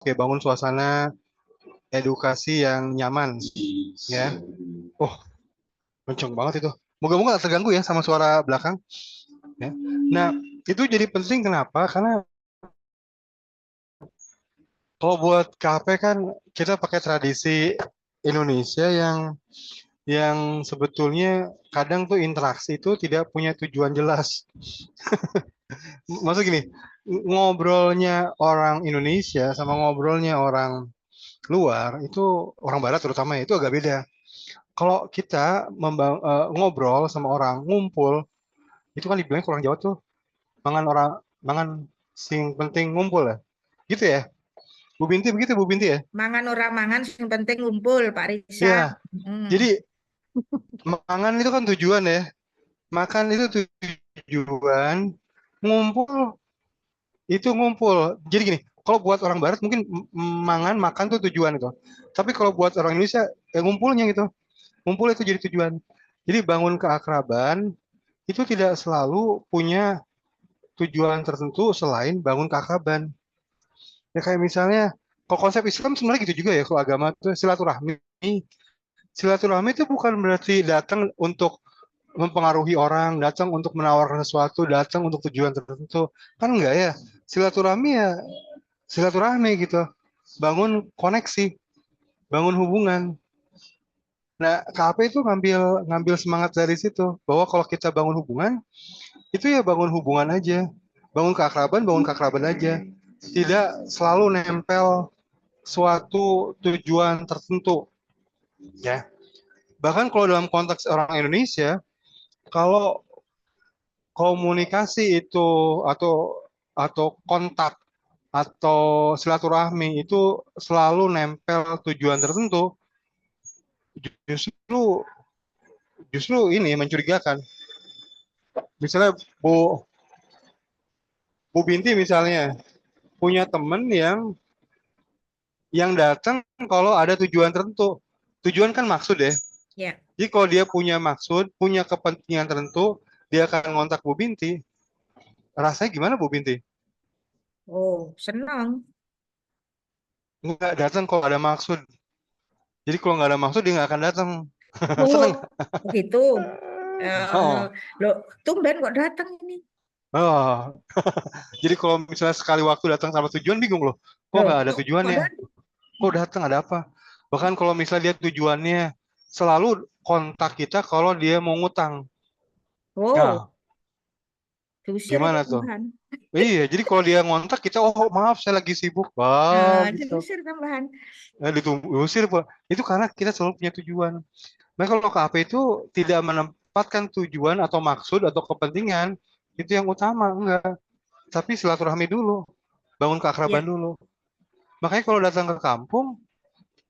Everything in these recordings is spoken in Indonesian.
Oke, bangun suasana edukasi yang nyaman, ya. Oh, kenceng banget itu. Moga-moga nggak terganggu ya sama suara belakang. Ya. Nah, itu jadi penting kenapa? Karena kalau buat KP kan kita pakai tradisi Indonesia yang sebetulnya kadang tuh interaksi itu tidak punya tujuan jelas. Maksud gini, ngobrolnya orang Indonesia sama ngobrolnya orang luar itu orang Barat terutama itu agak beda. Kalau kita ngobrol sama orang ngumpul itu kan dibilangnya kurang Jawa tuh mangan orang mangan sing penting ngumpul ya. Gitu ya. Bu Binti begitu Bu Binti ya. Mangan orang mangan, yang penting ngumpul, Pak Risa. Iya. Hmm. Jadi mangan itu kan tujuan ya. Makan itu tujuan, ngumpul itu ngumpul. Jadi gini, kalau buat orang Barat mungkin mangan makan tuh tujuan itu. Tapi kalau buat orang Indonesia ya ngumpulnya gitu. Ngumpul itu jadi tujuan. Jadi bangun keakraban itu tidak selalu punya tujuan tertentu selain bangun keakraban. Ya kayak misalnya, kalau konsep Islam sebenarnya gitu juga ya, kalau agama itu silaturahmi. Silaturahmi itu bukan berarti datang untuk mempengaruhi orang, datang untuk menawarkan sesuatu, datang untuk tujuan tertentu. Kan enggak ya. Silaturahmi ya silaturahmi gitu. Bangun koneksi, bangun hubungan. Nah, KP itu ngambil ngambil semangat dari situ bahwa kalau kita bangun hubungan, itu ya bangun hubungan aja. Bangun keakraban aja. Tidak selalu nempel suatu tujuan tertentu, ya. Bahkan kalau dalam konteks orang Indonesia, kalau komunikasi itu atau kontak atau silaturahmi itu selalu nempel tujuan tertentu, justru justru ini mencurigakan. Misalnya Bu Binti misalnya punya temen yang datang kalau ada tujuan tertentu. Tujuan kan maksud ya. Ya. Jadi kalau dia punya maksud, punya kepentingan tertentu, dia akan ngontak Bu Binti. Rasanya gimana Bu Binti? Oh, senang. Nggak datang kalau ada maksud. Jadi kalau nggak ada maksud dia nggak akan datang. Oh, Seneng. begitu. Oh, Loh, tumben kok datang ini. oh. Jadi kalau misalnya sekali waktu datang sama tujuan bingung loh. Kok Loh, nggak ada kok tujuannya? datang? Kok datang ada apa? Bahkan kalau misalnya dia tujuannya selalu kontak kita kalau dia mau ngutang. Oh, Nah, diusir itu gimana tuh? tambahan. Iya, jadi kalau dia ngontak kita, oh maaf saya lagi sibuk. Wah, gitu. Diusir tambahan. Diusir, Pak. Itu karena kita selalu punya tujuan. Nah, kalau KP itu tidak menempatkan tujuan atau maksud atau kepentingan, itu yang utama, enggak. Tapi silaturahmi dulu, bangun keakraban Ya. dulu. Makanya kalau datang ke kampung,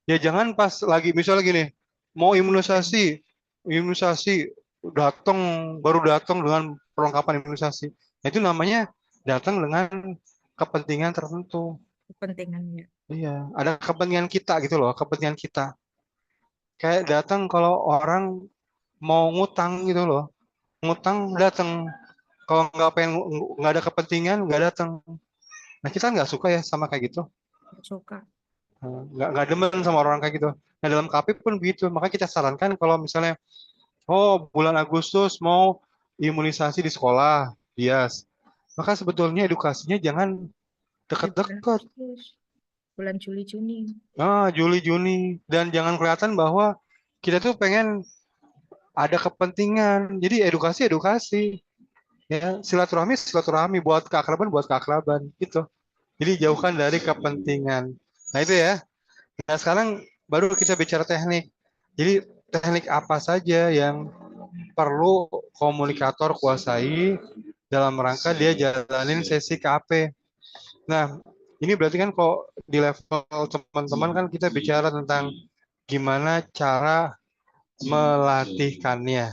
ya jangan pas lagi, misalnya gini, mau imunisasi, imunisasi, datang, baru datang dengan perlengkapan imunisasi. Nah, itu namanya datang dengan kepentingan tertentu. Kepentingannya. Iya, ada kepentingan kita gitu loh, kepentingan kita. Kayak datang kalau orang mau ngutang gitu loh, ngutang datang. Kalau nggak pengen nggak ada kepentingan nggak datang. Nah kita nggak suka ya sama kayak gitu. Suka. Nggak demen sama orang kayak gitu. Nah dalam KP pun begitu. Maka kita sarankan kalau misalnya oh bulan Agustus mau imunisasi di sekolah, bias. Maka sebetulnya edukasinya jangan Di bulan deket-deket. Agustus, bulan Juli, Juni. Juli Juni dan jangan kelihatan bahwa kita tuh pengen ada kepentingan. Jadi edukasi edukasi ya silaturahmi silaturahmi buat keakraban gitu. Jadi jauhkan dari kepentingan. Nah itu ya. Nah sekarang baru kita bicara teknik. Jadi teknik apa saja yang perlu komunikator kuasai dalam rangka dia jalanin sesi KP. Nah ini berarti kan kok di level teman-teman kan kita bicara tentang gimana cara melatihkannya.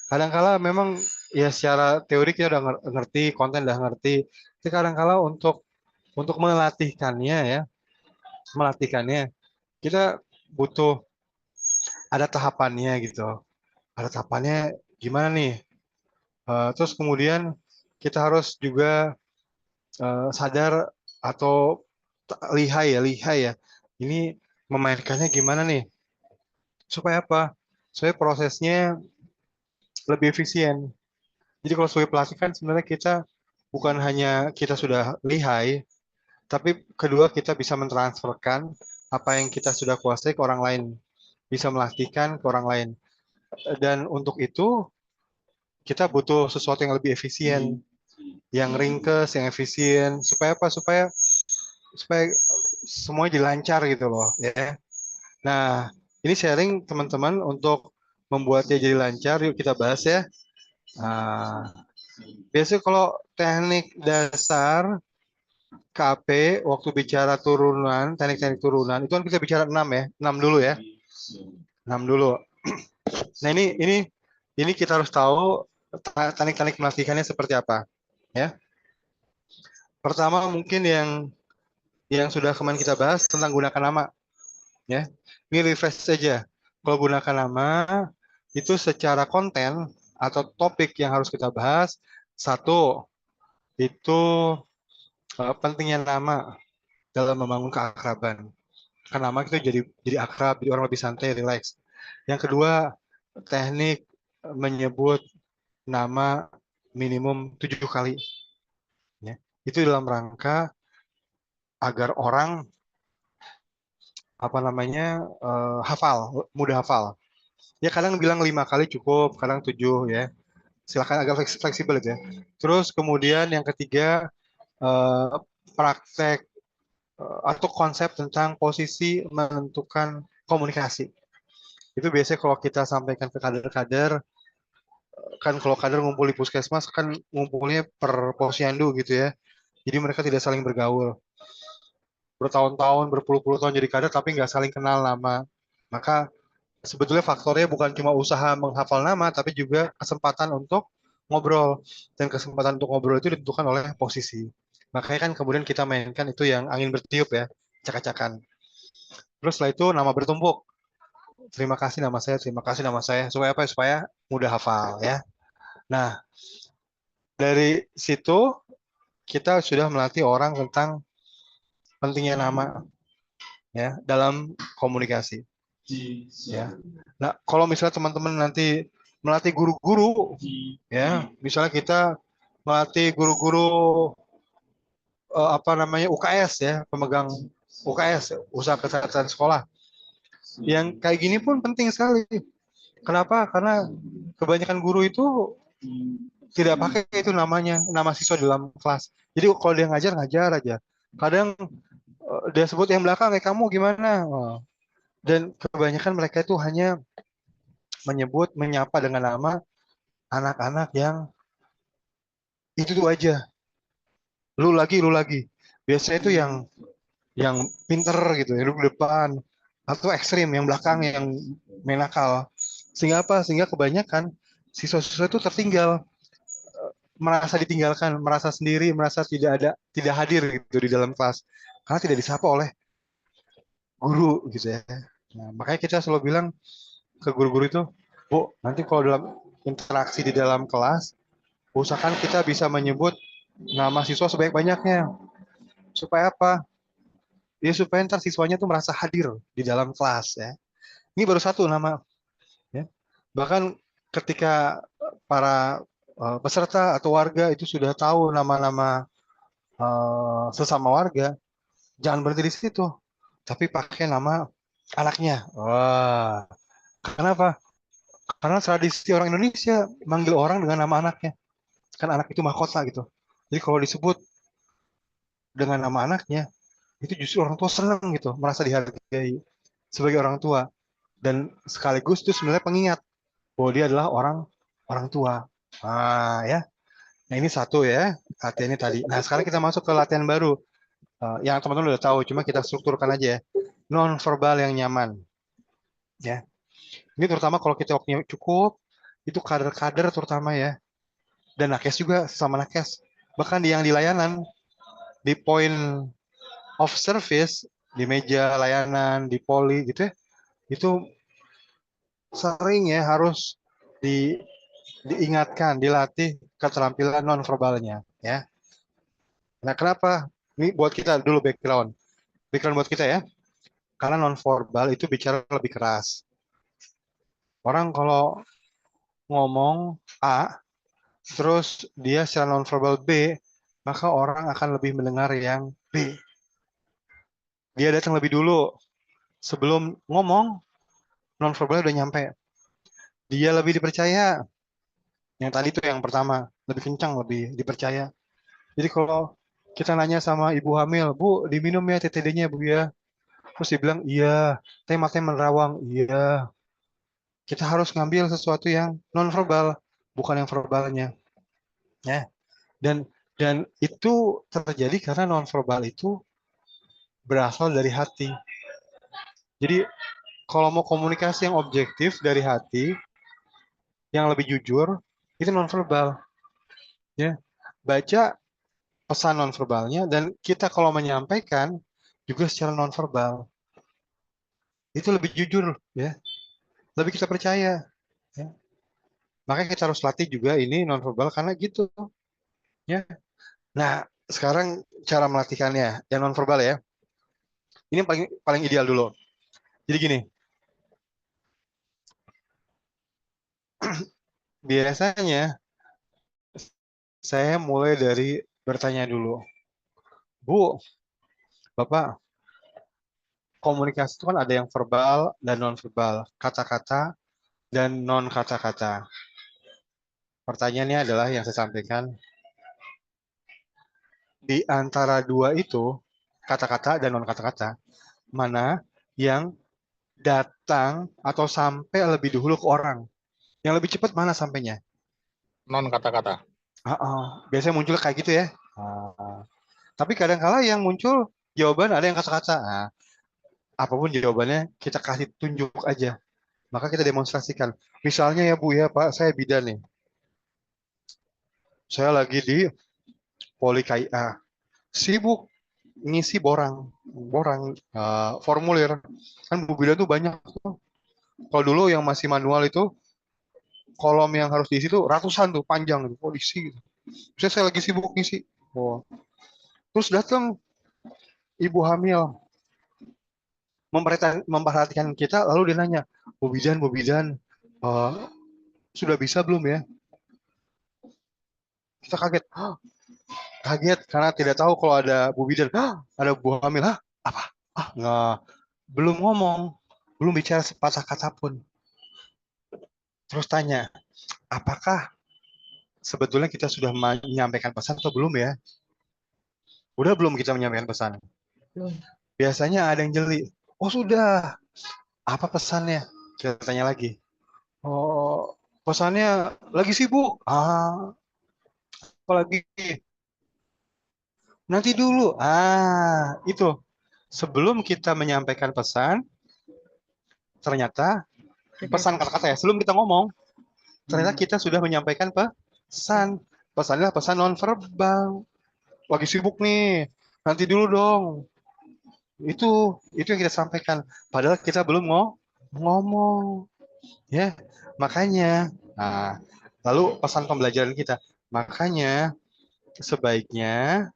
Kadangkala memang ya secara teori kita udah ngerti, konten udah ngerti. Tapi kadangkala untuk melatihkannya ya, melatihkannya kita butuh ada tahapannya gitu. Ada tahapannya gimana nih? Terus kemudian kita harus juga sadar atau lihai ya. Ini memainkannya gimana nih? Supaya apa? Supaya prosesnya lebih efisien. Jadi kalau sebagai pelatih kan sebenarnya kita bukan hanya kita sudah lihai, tapi kedua kita bisa mentransferkan apa yang kita sudah kuasai ke orang lain, bisa melatihkan ke orang lain. Dan untuk itu kita butuh sesuatu yang lebih efisien, yang ringkes, yang efisien. Supaya apa? Supaya semuanya jadi lancar gitu loh, ya. Nah, ini sharing teman-teman untuk membuatnya jadi lancar. Yuk kita bahas ya. Nah, biasanya kalau teknik dasar KP waktu bicara turunan, teknik-teknik turunan, itu kan kita bicara 6 ya. 6 dulu ya. 6 dulu. Nah, ini kita harus tahu teknik-teknik melatihkannya seperti apa, ya. Pertama mungkin yang sudah kemarin kita bahas tentang gunakan nama, ya. Ini refresh saja. Kalau gunakan nama itu secara konten atau topik yang harus kita bahas, satu itu pentingnya nama dalam membangun keakraban. Karena nama kita jadi akrab, jadi orang lebih santai, relax. Yang kedua, teknik menyebut nama minimum 7 kali. Ya. Itu dalam rangka agar orang apa namanya hafal, mudah hafal. Ya kadang bilang 5 kali cukup, kadang 7 ya. Silakan agak fleksibel aja. Terus kemudian yang ketiga eh, praktek atau konsep tentang posisi menentukan komunikasi. Itu biasanya kalau kita sampaikan ke kader-kader, kan kalau kader ngumpul di puskesmas kan ngumpulnya per posyandu gitu ya. Jadi mereka tidak saling bergaul. Bertahun-tahun, berpuluh-puluh tahun jadi kader tapi nggak saling kenal nama. Maka sebetulnya faktornya bukan cuma usaha menghafal nama, tapi juga kesempatan untuk ngobrol. Dan kesempatan untuk ngobrol itu ditentukan oleh posisi. Makanya kan kemudian kita mainkan itu yang angin bertiup ya, cak-cakan. Terus setelah itu nama bertumpuk. Terima kasih nama saya. Supaya apa? Supaya mudah hafal ya. Nah, dari situ kita sudah melatih orang tentang pentingnya nama ya dalam komunikasi ya. Nah, kalau misalnya teman-teman nanti melatih guru-guru ya, misalnya kita melatih guru-guru apa namanya UKS ya, pemegang UKS, usaha kesehatan sekolah. Yang kayak gini pun penting sekali. Kenapa? Karena kebanyakan guru itu tidak pakai itu namanya, nama siswa dalam kelas. Jadi kalau dia ngajar, ngajar aja. Kadang dia sebut yang belakang kayak kamu gimana. Dan kebanyakan mereka itu hanya menyebut, menyapa dengan nama anak-anak yang itu tuh aja. Lu lagi, lu lagi. Biasanya itu yang pinter gitu ya, duduk depan. Atau ekstrim, yang belakang yang main nakal. Sehingga apa? Sehingga kebanyakan siswa-siswa itu tertinggal, merasa ditinggalkan, merasa sendiri, merasa tidak hadir gitu di dalam kelas. Karena tidak disapa oleh guru gitu ya. Nah, makanya kita selalu bilang ke guru-guru itu, Bu, nanti kalau dalam interaksi di dalam kelas, usahakan kita bisa menyebut nama siswa sebanyak-banyaknya. Supaya apa? Ya supaya ntar siswanya tuh merasa hadir di dalam kelas ya. Ini baru satu nama. Ya. Bahkan ketika para peserta atau warga itu sudah tahu nama-nama sesama warga, jangan berhenti di situ. Tapi pakai nama anaknya. Wah, kenapa? Karena tradisi orang Indonesia manggil orang dengan nama anaknya. Kan anak itu mahkota gitu. Jadi kalau disebut dengan nama anaknya, itu justru orang tua senang gitu, merasa dihargai sebagai orang tua. Dan sekaligus itu sebenarnya pengingat bahwa dia adalah orang orang tua. Ah ya. Nah ini satu ya, latihannya tadi. Nah sekarang kita masuk ke latihan baru. Yang teman-teman udah tahu, cuma kita strukturkan aja ya. Non verbal yang nyaman. Ya. Ini terutama kalau kita waktunya cukup, itu kader-kader terutama ya. Dan nakes juga sama nakes. Bahkan yang di layanan, di point of service, di meja layanan, di poli gitu ya, itu sering ya harus di, diingatkan, dilatih keterampilan non verbalnya ya. Nah, kenapa? Ini buat kita dulu background. Pikiran buat kita ya. Karena nonverbal itu bicara lebih keras. Orang kalau ngomong A, terus dia secara nonverbal B, maka orang akan lebih mendengar yang B. Dia datang lebih dulu. Sebelum ngomong, nonverbal udah nyampe. Dia lebih dipercaya. Yang tadi tuh yang pertama, lebih kencang, lebih dipercaya. Jadi kalau kita nanya sama ibu hamil, Bu, diminum ya TTD-nya, Bu ya. Terus dia bilang, iya. Tapi matanya menerawang, iya. Kita harus ngambil sesuatu yang nonverbal, bukan yang verbalnya. Ya. Dan dan itu terjadi karena nonverbal itu berasal dari hati. Jadi kalau mau komunikasi yang objektif dari hati, yang lebih jujur, itu nonverbal. Ya, baca pesan nonverbalnya dan kita kalau menyampaikan juga secara nonverbal itu lebih jujur, ya, lebih kita percaya. Ya. Makanya kita harus latih juga ini nonverbal karena gitu. Ya. Nah, sekarang cara melatihkannya yang nonverbal ya. Ini paling paling ideal dulu. Jadi gini, biasanya saya mulai dari bertanya dulu. Bu, Bapak, komunikasi itu kan ada yang verbal dan non-verbal, kata-kata dan non kata-kata. Pertanyaannya adalah yang saya sampaikan, di antara dua itu, kata-kata dan non kata-kata, mana yang datang atau sampai lebih dahulu ke orang? Yang lebih cepat mana sampainya? Non kata-kata. Biasanya muncul kayak gitu ya. Tapi kadang-kala yang muncul jawaban ada yang kata-kata. Nah, apapun jawabannya kita kasih tunjuk aja. Maka kita demonstrasikan. Misalnya ya Bu ya Pak, saya bidan nih. Saya lagi di Poli KIA. Sibuk ngisi formulir. Kan Bu bidan tuh banyak tuh. Kalau dulu yang masih manual itu kolom yang harus diisi tuh ratusan tuh panjang tuh. Oh diisi gitu. Saya lagi sibuk ngisi. Oh. Terus datang ibu hamil memperhatikan kita lalu dia nanya, Bu Bidan, eh, sudah bisa belum ya? Kita kaget. Kaget karena tidak tahu kalau ada Bu Bidan. Ada Bu Hamil. Apa? Nggak, belum ngomong, belum bicara sepatah kata pun. Terus tanya, apakah sebetulnya kita sudah menyampaikan pesan atau belum ya? Udah belum kita menyampaikan pesan? Belum. Biasanya ada yang jeli. Oh sudah. Apa pesannya? Kita tanya lagi. Oh, pesannya lagi sibuk. Apalagi nanti dulu. Itu. Sebelum kita menyampaikan pesan, ternyata Sudah. pesan kata-kata ya. Sebelum kita ngomong, ternyata kita sudah menyampaikan pesan. Pesannya pesan nonverbal. Lagi sibuk nih. Nanti dulu dong. Itu yang kita sampaikan. Padahal kita belum ngomong. Ya, makanya. Nah, lalu pesan pembelajaran kita. Makanya sebaiknya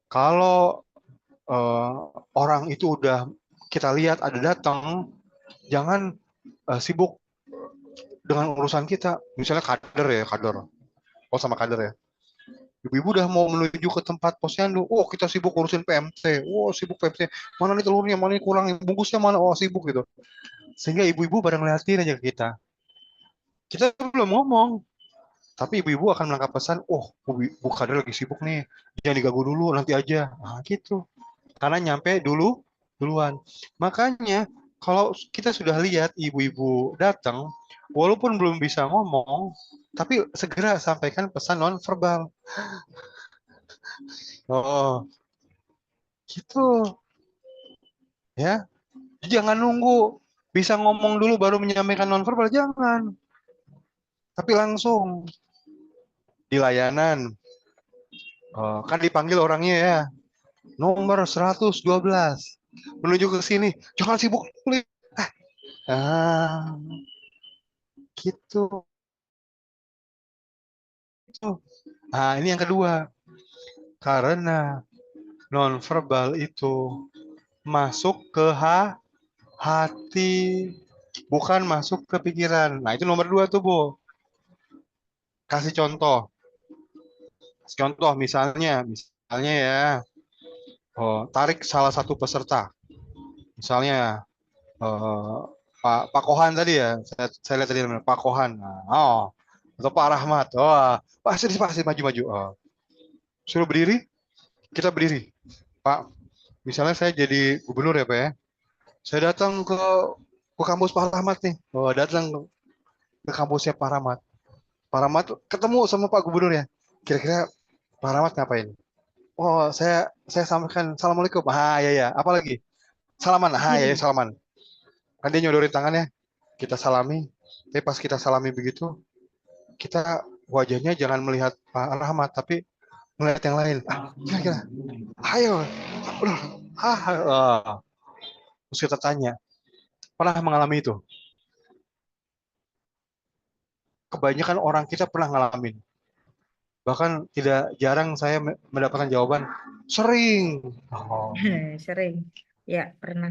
kalau eh, orang itu udah kita lihat ada datang, jangan sibuk dengan urusan kita. Misalnya kader ya, kader. Oh sama kader ya. Ibu-ibu udah mau menuju ke tempat posyandu. Oh kita sibuk urusin PMT. Oh sibuk PMT. Mana nih telurnya, mana nih kurang, bungkusnya mana? Oh sibuk gitu. Sehingga ibu-ibu pada ngeliatin aja ke kita. Kita belum ngomong. Tapi ibu-ibu akan menangkap pesan, oh Bu kader lagi sibuk nih. Jangan diganggu dulu, nanti aja. Nah gitu. Karena nyampe duluan. Makanya kalau kita sudah lihat ibu-ibu datang, walaupun belum bisa ngomong, tapi segera sampaikan pesan non verbal. Oh, gitu ya. Jangan nunggu bisa ngomong dulu baru menyampaikan non verbal, jangan. Tapi langsung di layanan. Kan dipanggil orangnya ya. Nomor 112 menuju ke sini. Jangan sibuk. Ah, gitu. Nah, ini yang kedua. Karena nonverbal itu masuk ke hati, bukan masuk ke pikiran. Nah, itu nomor 2 tuh, Bu. Kasih contoh. Kasih contoh misalnya ya, tarik salah satu peserta. Misalnya eh, Pak Kohan tadi ya, saya lihat tadi namanya Pak Kohan. Nah, atau Pak Rahmat. Pak sini Pak sini maju-maju. Suruh berdiri, kita berdiri. Pak, misalnya saya jadi gubernur ya Pak ya. Saya datang ke kampus Pak Rahmat nih. Datang ke kampusnya Pak Rahmat. Pak Rahmat ketemu sama Pak Gubernur ya. Kira-kira Pak Rahmat ngapain? Saya sampaikan assalamualaikum. Ya ya. Apa lagi? Salaman. Ya, ya salaman. Kan dia nyodorin tangannya. Kita salami. Tapi pas kita salami begitu, kita wajahnya jangan melihat Pak Rahmat, tapi melihat yang lain. Kira-kira. Ayo. Udah. Terus kita tanya, pernah mengalami itu? Kebanyakan orang kita pernah ngalamin. Bahkan tidak jarang saya mendapatkan jawaban, sering. Sering. Ya, pernah.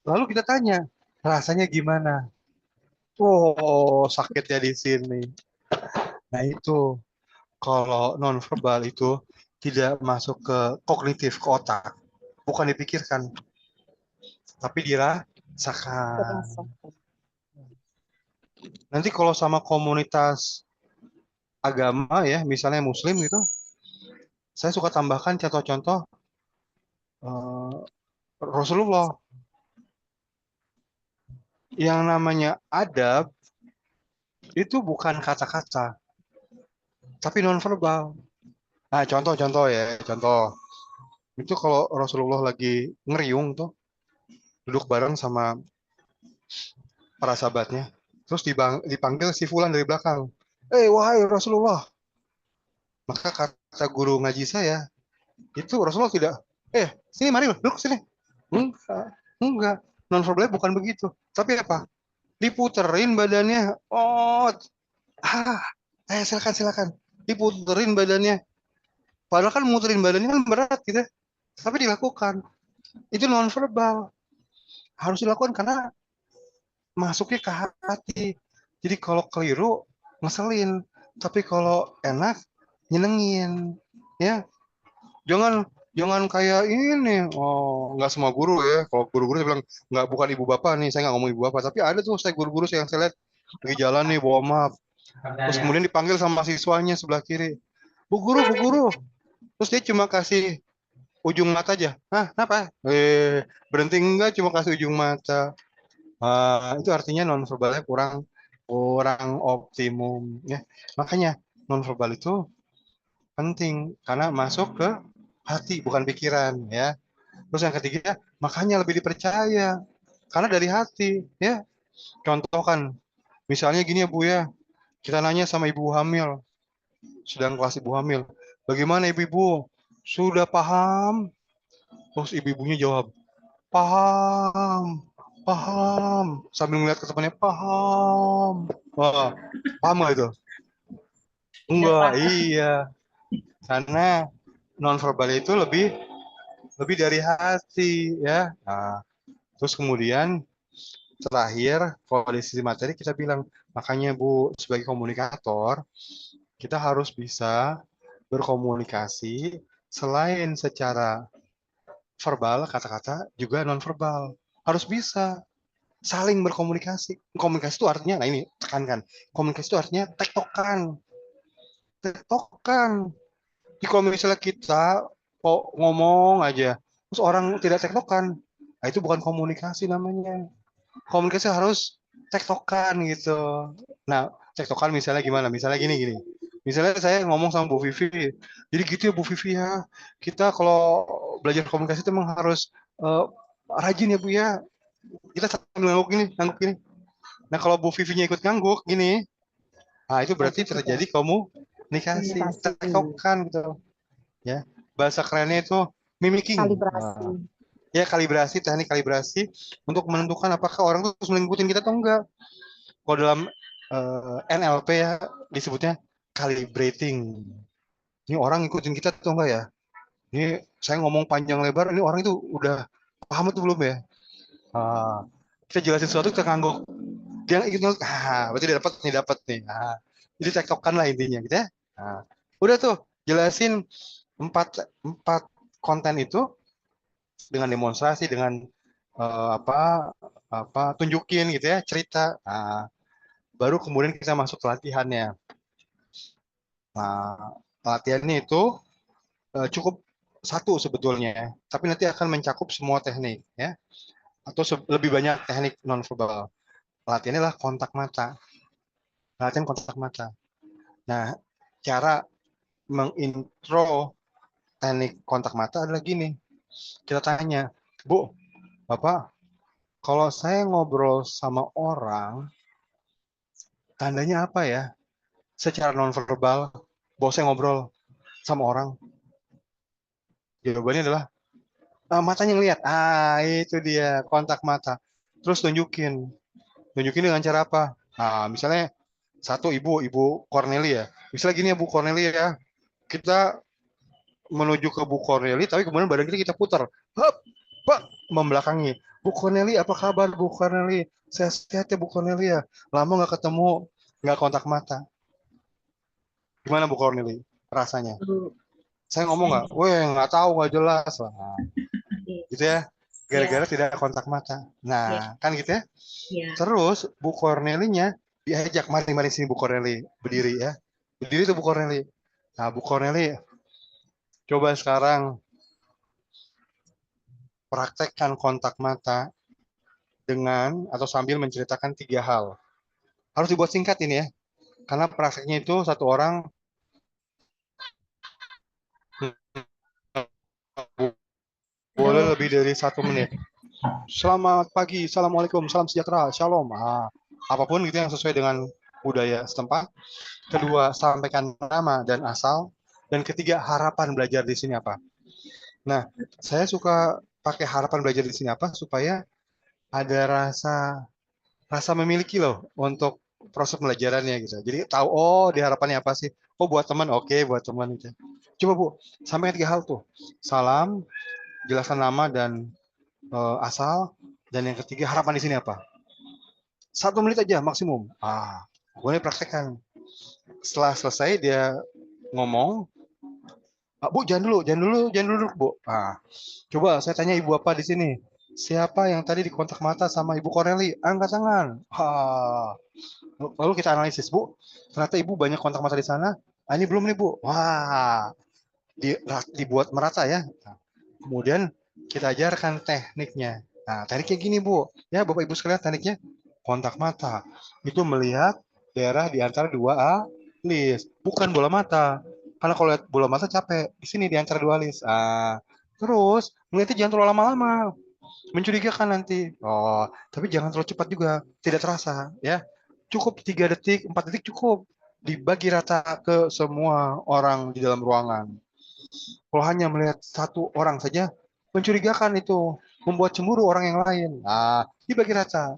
Lalu kita tanya, rasanya gimana? Sakitnya di sini. Nah itu, kalau nonverbal itu tidak masuk ke kognitif, ke otak. Bukan dipikirkan, tapi dirasakan. Nanti kalau sama komunitas agama ya, misalnya muslim gitu, saya suka tambahkan contoh-contoh Rasulullah. Yang namanya adab itu bukan kata-kata, tapi nonverbal. Nah, contoh-contoh ya, contoh. Itu kalau Rasulullah lagi ngeriung tuh, duduk bareng sama para sahabatnya, terus dipanggil si Fulan dari belakang. Wahai Rasulullah. Maka kata guru ngaji saya, itu Rasulullah tidak, sini mari duduk sini. Enggak, enggak. Nonverbal bukan begitu. Tapi apa? Diputerin badannya. Silakan, silakan. Diputerin badannya. Padahal kan muterin badannya kan berat gitu. Tapi dilakukan. Itu nonverbal. Harus dilakukan karena masuknya ke hati. Jadi kalau keliru, ngeselin. Tapi kalau enak, nyenengin. Ya, jangan jangan kayak ini. Nggak semua guru ya. Kalau guru-guru saya bilang nggak, bukan ibu bapak nih. Saya nggak ngomong ibu bapak. Tapi ada tuh saya guru-guru yang saya lihat lagi jalan nih bawa map. Terus kemudian dipanggil sama siswanya sebelah kiri. Bu guru. Terus dia cuma kasih ujung mata aja. Kenapa? Berhenti enggak, cuma kasih ujung mata. Itu artinya nonverbalnya kurang kurang optimum ya. Makanya nonverbal itu penting karena masuk ke hati bukan pikiran ya. Terus yang ketiga, makanya lebih dipercaya karena dari hati ya. Contoh kan, misalnya gini ya Bu ya, kita nanya sama ibu hamil, sedang kelas ibu hamil, bagaimana ibu-ibu? Sudah paham? Terus ibu-ibunya jawab, paham, paham. Sambil melihat ke temannya, paham. Paham nggak itu? Enggak, iya. Karena nonverbal itu lebih lebih dari hati, ya. Nah, terus kemudian terakhir, kalau dari sisi materi kita bilang, makanya Bu, sebagai komunikator, kita harus bisa berkomunikasi selain secara verbal, kata-kata, juga nonverbal. Harus bisa saling berkomunikasi. Komunikasi itu artinya, nah ini tekankan, komunikasi itu artinya tektokan. Tektokan. Jadi kalau misalnya kita kok ngomong aja, terus orang tidak tektokan, nah itu bukan komunikasi namanya. Komunikasi harus tektokan gitu. Nah, tektokan misalnya gimana? Misalnya gini. Misalnya saya ngomong sama Bu Vivi, jadi gitu ya Bu Vivi ya. Kita kalau belajar komunikasi itu memang harus rajin ya Bu ya. Kita sambil ngangguk gini. Nah kalau Bu Vivinya ikut ngangguk gini, nah itu berarti terjadi komunikasi, tektokan gitu. Ya, bahasa kerennya itu mimicking. Ya kalibrasi, teknik kalibrasi untuk menentukan apakah orang itu terus mengikutin kita atau enggak. Kalau dalam NLP ya disebutnya calibrating. Ini orang ngikutin kita atau enggak ya? Ini saya ngomong panjang lebar, ini orang itu udah paham itu belum ya? Ah, kita jelasin sesuatu kita ngangguk. Dia ikut ngangguk, berarti dia dapat nih. Jadi tektokan lah intinya gitu ya. Udah tuh jelasin empat empat konten itu dengan demonstrasi, dengan apa apa tunjukin gitu ya cerita. Baru kemudian kita masuk ke latihannya. Nah, latihannya itu cukup satu sebetulnya, tapi nanti akan mencakup semua teknik ya, atau lebih banyak teknik nonverbal. Latihannya adalah kontak mata, latihan kontak mata. Nah, cara mengintro teknik kontak mata adalah gini, kita tanya, Bu, Bapak, kalau saya ngobrol sama orang, tandanya apa ya? Secara nonverbal, bahwa saya ngobrol sama orang, jawabannya adalah matanya ngelihat. Itu dia kontak mata. Terus tunjukin. Tunjukin dengan cara apa? Misalnya satu ibu Cornelia. Misalnya gini ya Bu Cornelia ya. Kita menuju ke Bu Cornelia, tapi kemudian badan kita putar. Hop, Pak, membelakangi. Bu Cornelia, apa kabar Bu Cornelia? Saya sehat ya Bu Cornelia. Lama nggak ketemu, nggak kontak mata. Gimana Bu Cornelia? Rasanya? Aduh, Saya ngomong nggak? Weh, nggak tahu, nggak jelas. iya, Gitu ya. iya, Gara-gara tidak kontak mata. iya, Nah, kan gitu ya. iya. Terus Bu Cornelinya diajak, mari sini Bu Corneli, berdiri ya. Berdiri tuh Bu Corneli. Nah, Bu Corneli, coba sekarang praktekkan kontak mata dengan atau sambil menceritakan 3 hal. Harus dibuat singkat ini ya, karena prakteknya itu satu orang boleh Halo. lebih dari 1 menit. Selamat pagi, assalamualaikum, salam sejahtera, shalom. Apapun gitu yang sesuai dengan budaya setempat. Kedua, sampaikan nama dan asal. Dan ketiga, harapan belajar di sini apa. Nah, saya suka pakai harapan belajar di sini apa supaya ada rasa rasa memiliki loh untuk proses pembelajarannya gitu. Jadi tahu di harapannya apa sih? Oh buat teman, oke buat teman itu. Coba Bu, sampaikan 3 hal tuh. Salam, jelaskan nama dan asal, dan yang ketiga harapan di sini apa? 1 menit aja maksimum. Boleh praktekkan. Setelah selesai dia ngomong, Bu jangan dulu Bu. Coba saya tanya ibu apa di sini. Siapa yang tadi dikontak mata sama Ibu Corneli? Angkat tangan. Lalu kita analisis, Bu. Ternyata Ibu banyak kontak mata di sana. Ini belum nih, Bu. Wah, dibuat merata ya. Kemudian kita ajarkan tekniknya. Tekniknya gini, Bu. Ya, Bapak Ibu sekalian, tekniknya kontak mata. Itu melihat daerah di antara 2 alis, bukan bola mata. Karena kalau lihat bola mata capek. Di sini di antara 2 alis. Terus melihatnya jangan terlalu lama-lama, mencurigakan nanti. Tapi jangan terlalu cepat juga, tidak terasa ya. Cukup 3 detik, 4 detik cukup. Dibagi rata ke semua orang di dalam ruangan. Kalau hanya melihat satu orang saja, mencurigakan itu, membuat cemburu orang yang lain. Dibagi rata.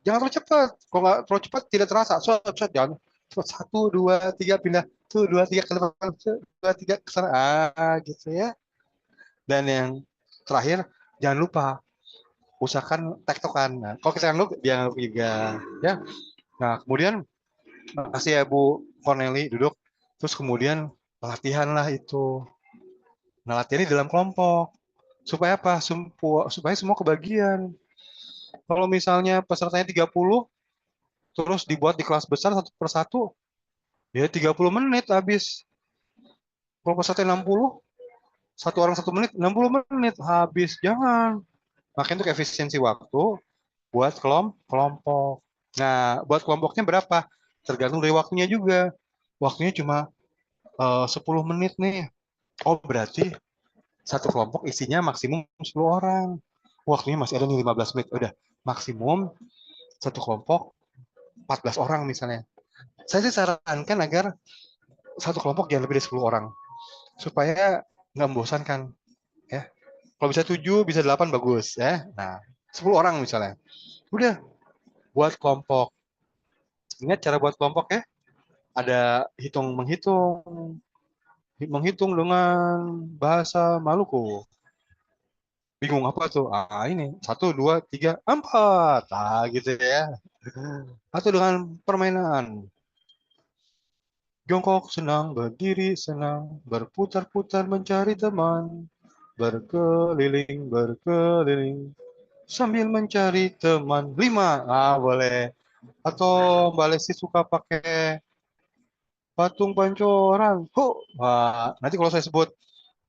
Jangan terlalu cepat. Kalau nggak terlalu cepat, tidak terasa. Jangan cepat. 1, 2, 3 pindah. 1, 2, 3 ke depan. 1, 2, 3 ke sana. Gitu ya. Dan yang terakhir, jangan lupa usahakan tektokan. Nah, kalau kita ngangguk, dia ngangguk juga, ya. Nah, kemudian kasih ya Bu Corneli duduk, terus kemudian latihan lah itu. Nah, latihan ini dalam kelompok. Supaya apa? Supaya semua kebagian. Kalau misalnya pesertanya 30, terus dibuat di kelas besar satu persatu, ya 30 menit habis. Kalau pesertanya 60, satu orang 1 menit, 60 menit habis. Jangan. Makanya untuk efisiensi waktu, buat kelompok. Nah, buat kelompoknya berapa? Tergantung dari waktunya juga. Waktunya cuma 10 menit nih. Berarti satu kelompok isinya maksimum 10 orang. Waktunya masih ada nih 15 menit. Udah, maksimum satu kelompok 14 orang misalnya. Saya sih sarankan agar satu kelompok jangan lebih dari 10 orang. Supaya nggak membosankan. Ya. Kalau bisa 7, bisa 8 bagus. Ya. Nah, 10 orang misalnya. Udah, buat kelompok. Ingat cara buat kelompok ya? Ada hitung-menghitung, menghitung dengan bahasa Maluku. Bingung apa tuh? Ah, ini 1, 2, 3, 4. Ah, gitu ya. Atau dengan permainan jongkok senang, berdiri senang, berputar-putar mencari teman, berkeliling, berkeliling, sambil mencari teman. 5. Ah, boleh. Atau Mbak Lesti suka pakai patung pancoran. Wah, nanti kalau saya sebut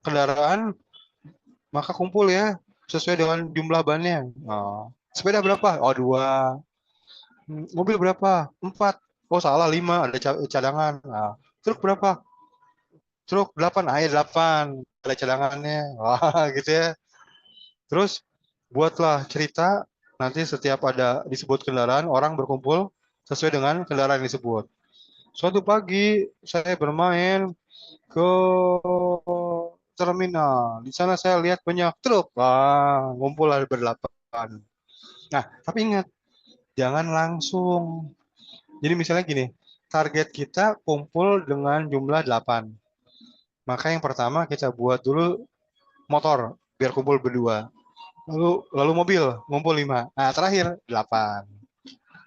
kendaraan, maka kumpul ya, sesuai dengan jumlah bannya. Nah, sepeda berapa? Oh, 2. Mobil berapa? 4. Oh, salah, 5. Ada cadangan. Nah, truk berapa? Truk 8. Ah, ya 8. Ada cadangannya. Wah, gitu ya. Terus, buatlah cerita. Nanti setiap ada disebut kendaraan, orang berkumpul sesuai dengan kendaraan yang disebut. Suatu pagi, saya bermain ke terminal. Di sana saya lihat banyak truk. Wah, ngumpul ada berdelapan. Nah, tapi ingat, jangan langsung. Jadi misalnya gini, target kita kumpul dengan jumlah 8. Maka yang pertama kita buat dulu motor, biar kumpul berdua. Lalu mobil, ngumpul 5. Nah, terakhir 8.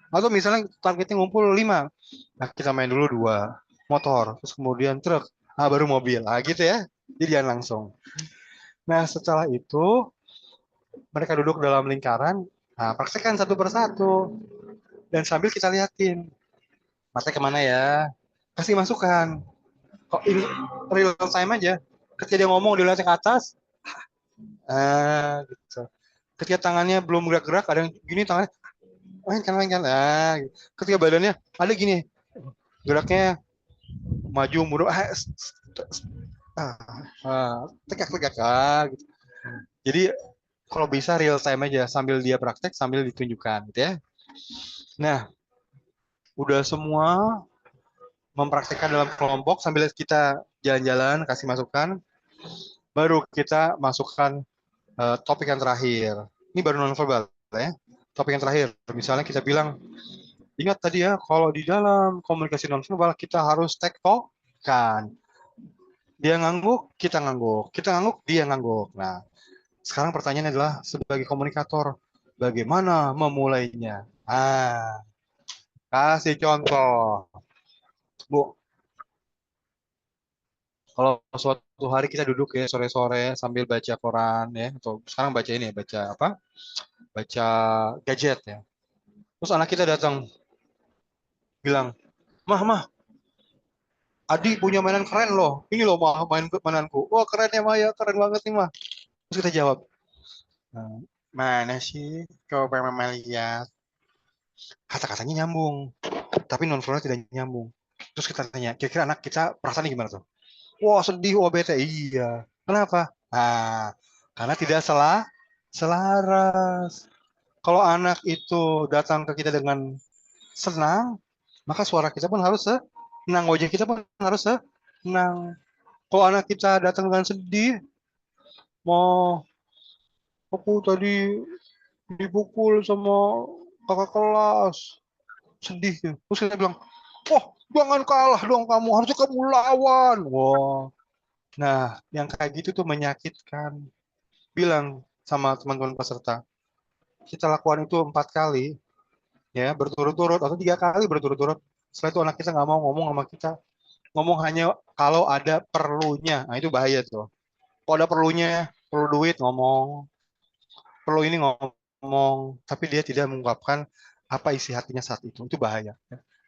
Atau misalnya targetnya ngumpul 5. Nah, kita main dulu 2. Motor, terus kemudian truk. Nah, baru mobil. Nah, gitu ya. Jadi jangan langsung. Nah, setelah itu mereka duduk dalam lingkaran. Nah, praktekkan satu persatu. Dan sambil kita liatin. Mata kemana ya? Kasih masukan. Kok ini real time aja. Ketika dia ngomong, dia lihat ke atas. Gitu. Ketika tangannya belum gerak-gerak, ada yang gini tangannya. Main kan. Gitu. Ketika badannya, ada gini. Geraknya maju, mundur. Tegak-tegak. Gitu. Jadi, kalau bisa real time aja. Sambil dia praktek, sambil ditunjukkan. Gitu ya. Nah, udah semua mempraktekkan dalam kelompok sambil kita jalan-jalan kasih masukan, baru kita masukkan topik yang terakhir. Ini baru non verbal ya. Topik yang terakhir, misalnya kita bilang, ingat tadi ya, kalau di dalam komunikasi non verbal kita harus tektokan. Dia ngangguk, kita ngangguk. Kita ngangguk, dia ngangguk. Nah, sekarang pertanyaannya adalah sebagai komunikator, bagaimana memulainya? Kasih contoh. Bu, kalau suatu hari kita duduk ya sore-sore sambil baca koran ya, atau sekarang baca ini ya, baca apa? Baca gadget ya. Terus anak kita datang bilang, mah, Adi punya mainan keren loh. Ini loh mah mainanku. Wah keren ya Maya, keren banget nih mah. Terus kita jawab, "Nah, mana sih? Coba mama lihat. Kata-katanya nyambung, tapi non verbal tidak nyambung. Terus kita tanya, kira-kira anak kita perasaannya gimana tuh? Wah sedih, wah bete. Iya. Kenapa? Nah, karena tidak selaras. Kalau anak itu datang ke kita dengan senang, maka suara kita pun harus senang, wajah kita pun harus senang. Kalau anak kita datang dengan sedih, mau aku tadi dipukul sama kakak kelas, sedih. Terus kita bilang, wah jangan kalah dong kamu, harusnya kamu lawan. Wah, nah yang kayak gitu tuh menyakitkan. Bilang sama teman-teman peserta, kita lakukan itu 4 kali, ya berturut-turut atau 3 kali berturut-turut. Setelah itu anak kita nggak mau ngomong sama kita, ngomong hanya kalau ada perlunya. Nah itu bahaya tuh. Kalau ada perlunya, perlu duit ngomong, perlu ini ngomong, tapi dia tidak mengungkapkan apa isi hatinya saat itu bahaya.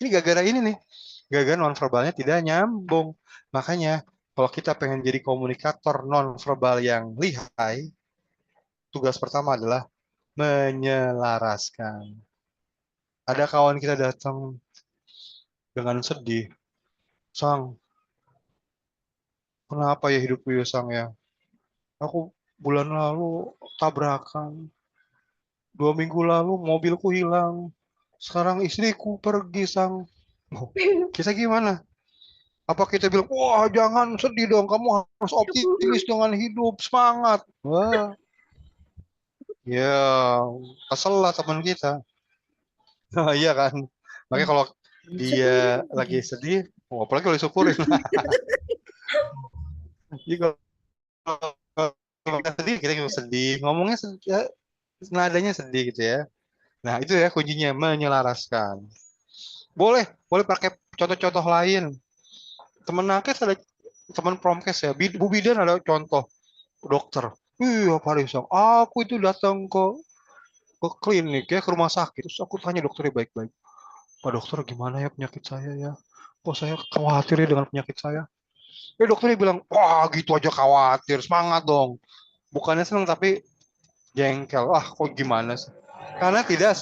Ini gara-gara ini nih, gara-gara nonverbalnya tidak nyambung. Makanya kalau kita pengen jadi komunikator nonverbal yang lihai, tugas pertama adalah menyelaraskan. Ada kawan kita datang dengan sedih, Sang, kenapa ya hidupku ya Sang ya? Aku bulan lalu tabrakan, 2 minggu lalu mobilku hilang, sekarang istriku pergi Sang. Oh, kita gimana? Apa kita bilang, wah jangan sedih dong, kamu harus optimis dengan hidup, semangat. Wah, ya kesel lah teman kita. Iya kan? Makanya kalau dia Sedih. lagi sedih, oh, apalagi kalau disyukurin. Jadi kalau kita sedih, kita juga sedih. Ngomongnya sedih, ya, nadanya sedih gitu ya. Nah, itu ya kuncinya, menyelaraskan. Boleh, boleh pakai contoh-contoh lain. Temen nakes ada, teman promkes ya, Bu Bidan ada contoh dokter. Iya, Pak Rizal, aku itu datang ke klinik ya, ke rumah sakit. Terus aku tanya dokternya baik-baik. Pak dokter, gimana ya penyakit saya ya? Kok saya khawatir ya dengan penyakit saya? Dokternya bilang, wah gitu aja khawatir, semangat dong. Bukannya senang tapi jengkel. Wah, kok gimana sih? Karena tidak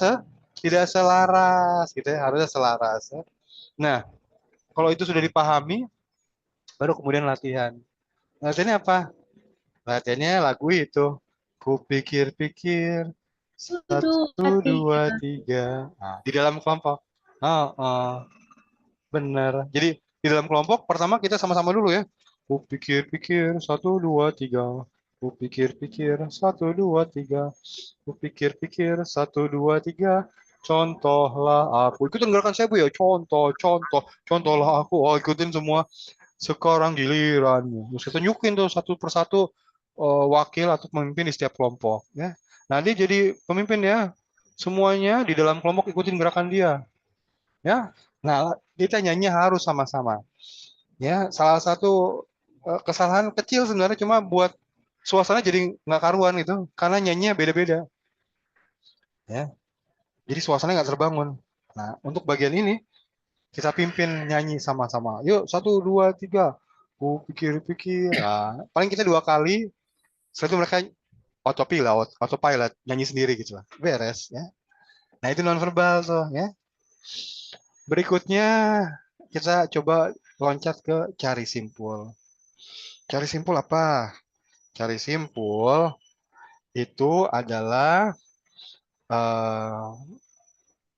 selaras gitu ya, harusnya selaras ya. Nah, kalau itu sudah dipahami, baru kemudian latihan. Latihannya apa? Latihannya lagu itu. Kupikir-pikir, Dua, satu, dua, tiga. tiga. Nah, di dalam kelompok. Oh, oh, bener. Jadi di dalam kelompok pertama kita sama-sama dulu ya. Kupikir-pikir, satu, dua, tiga. Kupikir-pikir, satu, dua, tiga. Kupikir-pikir, satu, dua, tiga. Contohlah aku. Ikutin gerakan saya, Bu ya. Contoh, contoh. Contohlah aku. Oh, ikutin semua. Sekarang giliranmu. Terus kita tunjukin tuh satu persatu wakil atau pemimpin di setiap kelompok. Ya. Nah, dia jadi pemimpin ya. Semuanya di dalam kelompok ikutin gerakan dia. Ya. Nah, kita nyanyi harus sama-sama. Ya, salah satu kesalahan kecil sebenarnya cuma buat suasana jadi nggak karuan gitu, karena nyanyinya beda-beda. Ya, jadi suasana nggak terbangun. Nah, untuk bagian ini kita pimpin nyanyi sama-sama. Yuk, satu, dua, tiga. Ku pikir-pikir. Nah, paling kita dua kali. Setelah itu mereka autopilot, nyanyi sendiri gitu lah. Beres ya. Nah, itu nonverbal tuh ya. Berikutnya kita coba loncat ke cari simpul. Cari simpul apa? Cari simpul itu adalah eh,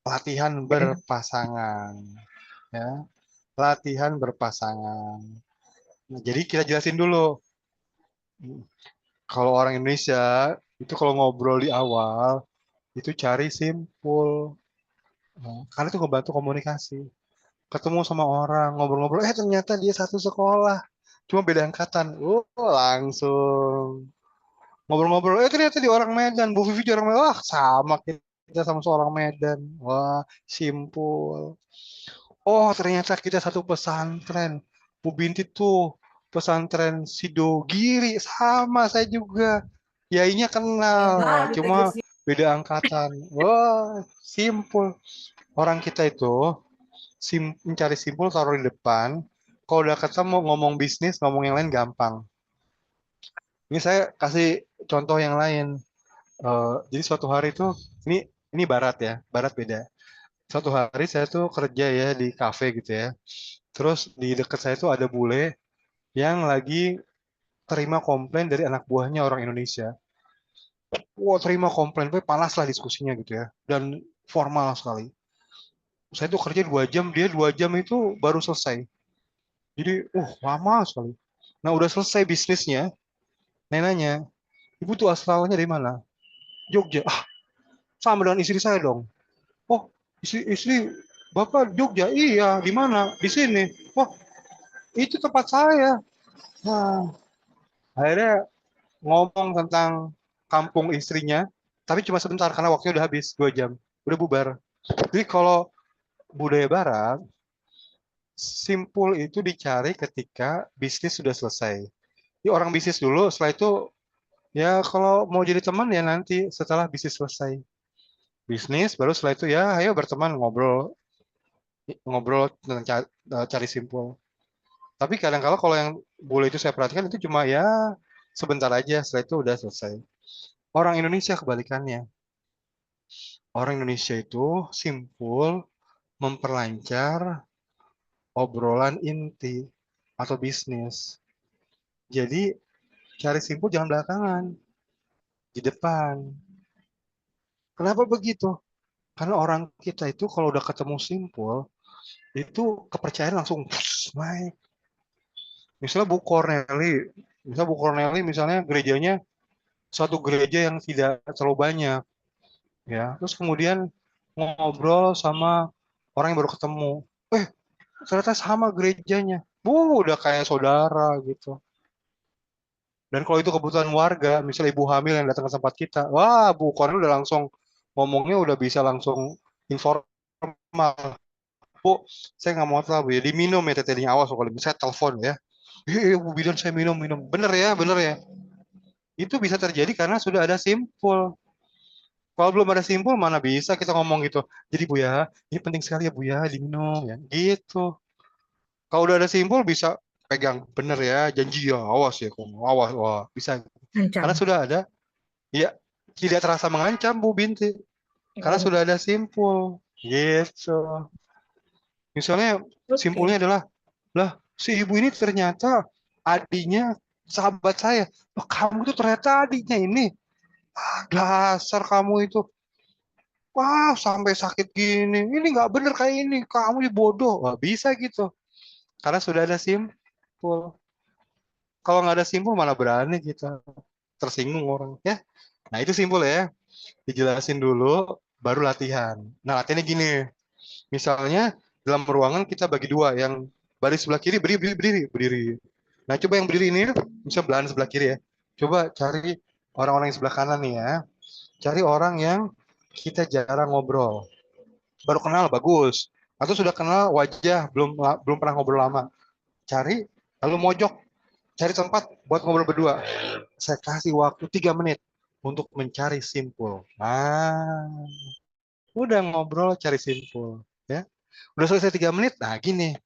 latihan berpasangan ya. Latihan berpasangan. Nah, jadi kita jelasin dulu. Kalau orang Indonesia itu kalau ngobrol di awal itu cari simpul. Nah, karena itu ngebantu komunikasi. Ketemu sama orang, ngobrol-ngobrol, ternyata dia satu sekolah. Cuma beda angkatan. Langsung. Ngobrol-ngobrol, ternyata di orang Medan. Bu Vivi di orang Medan. Wah, sama kita sama seorang Medan. Wah, simpul. Oh, ternyata kita satu pesantren. Bu Binti tuh pesantren Sidogiri. Sama saya juga. Yainya kenal. Cuma beda angkatan. Wah, simpul. Orang kita itu mencari simpul taruh di depan. Kalau udah ketemu ngomong bisnis, ngomong yang lain gampang. Ini saya kasih contoh yang lain. Jadi suatu hari itu ini barat ya, barat beda. Suatu hari saya tuh kerja ya di kafe gitu ya. Terus di dekat saya tuh ada bule yang lagi terima komplain dari anak buahnya orang Indonesia. Wah, terima komplain, tapi panas lah diskusinya gitu ya. Dan formal sekali. Saya tuh kerja 2 jam, dia 2 jam itu baru selesai. Jadi, lama sekali. Nah, udah selesai bisnisnya. Nenanya, ibu tuh asalnya dari mana? Jogja. Ah, sama dengan istri saya dong. Oh, istri Bapak Jogja? Iya, di mana? Di sini. Oh, itu tempat saya. Nah, akhirnya ngomong tentang kampung istrinya, tapi cuma sebentar karena waktunya udah habis 2 jam, udah bubar. Jadi kalau budaya Barat, simpul itu dicari ketika bisnis sudah selesai. Jadi orang bisnis dulu, setelah itu ya kalau mau jadi teman ya nanti setelah bisnis selesai. Bisnis, baru setelah itu ya ayo berteman ngobrol ngobrol tentang cari simpul. Tapi kadang-kala kalau yang bule itu saya perhatikan itu cuma ya sebentar aja, setelah itu udah selesai. Orang Indonesia kebalikannya. Orang Indonesia itu simpul memperlancar obrolan inti atau bisnis. Jadi cari simpul jangan belakangan, di depan. Kenapa begitu? Karena orang kita itu kalau udah ketemu simpul, itu kepercayaan langsung naik. Misalnya Bu Corneli, misalnya gerejanya suatu gereja yang tidak terlalu banyak, ya. Terus kemudian ngobrol sama orang yang baru ketemu. Eh, ternyata sama gerejanya. Udah kayak saudara gitu. Dan kalau itu kebutuhan warga, misalnya ibu hamil yang datang ke tempat kita, wah Bu Kornel udah langsung ngomongnya udah bisa langsung informal. Bu, saya nggak mau tahu Bu ya, diminum ya tetenya, awas kalau saya telepon ya. Bu bidan saya minum. Bener ya. Itu bisa terjadi karena sudah ada simpul. Kalau belum ada simpul mana bisa kita ngomong gitu. Jadi Bu ya, ini penting sekali ya Bu ya, diminum ya. Gitu. Kalau udah ada simpul bisa pegang bener ya, janji ya, awas ya, awas, wah bisa. Karena Ancam. sudah ada, ya tidak terasa mengancam Bu Binti, karena Oh, sudah ada simpul. Gitu. Misalnya simpulnya oke. adalah, lah si ibu ini ternyata adiknya sahabat saya. Loh, kamu tuh ternyata adiknya ini. Dasar kamu itu. Wah, sampai sakit gini. Ini nggak bener kayak ini. Kamu ini bodoh. Wah, bisa gitu. Karena sudah ada simpul. Kalau nggak ada simpul mana berani kita. Tersinggung orang. Ya. Nah, itu simpul ya. Dijelasin dulu, baru latihan. Nah, latihannya gini. Misalnya dalam ruangan kita bagi dua. Yang baris sebelah kiri berdiri. Nah, coba yang berdiri ini, bisa belahan sebelah kiri ya. Coba cari orang-orang yang sebelah kanan nih ya. Cari orang yang kita jarang ngobrol. Baru kenal bagus. Atau sudah kenal wajah, belum pernah ngobrol lama. Cari, lalu mojok, cari tempat buat ngobrol berdua. Saya kasih waktu 3 menit untuk mencari simpul. Nah, udah ngobrol cari simpul. Ya, udah selesai 3 menit. Nah, gini.